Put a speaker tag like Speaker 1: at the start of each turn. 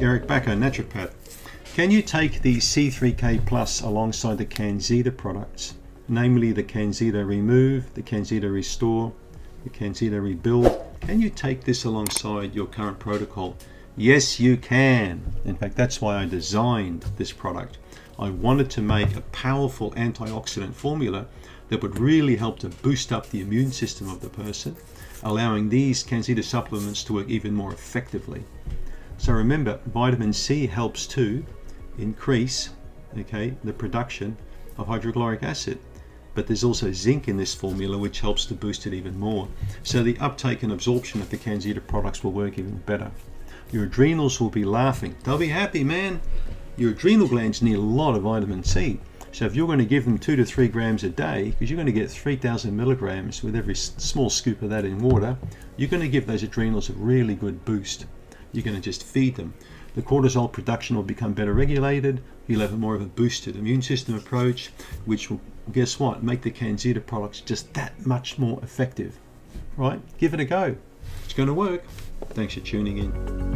Speaker 1: Eric Bacco, naturopath. Can you take the C3K Plus alongside the Canzita products, namely the Canzita Remove, the Canzita Restore, the Canzita Rebuild? Can you take this alongside your current protocol? Yes, you can. In fact, that's why I designed this product. I wanted to make a powerful antioxidant formula that would really help to boost up the immune system of the person, allowing these Canzita supplements to work even more effectively. So remember, vitamin C helps to increase, the production of hydrochloric acid. But there's also zinc in this formula, which helps to boost it even more. So the uptake and absorption of the Canzita products will work even better. Your adrenals will be laughing. They'll be happy, man. Your adrenal glands need a lot of vitamin C. So if you're going to give them 2 to 3 grams a day, because you're going to get 3,000 milligrams with every small scoop of that in water, you're going to give those adrenals a really good boost. You're going to just feed them. The cortisol production will become better regulated. You'll have more of a boosted immune system approach, which will, guess what, make the Canzita products just that much more effective. Right? Give it a go. It's going to work. Thanks for tuning in.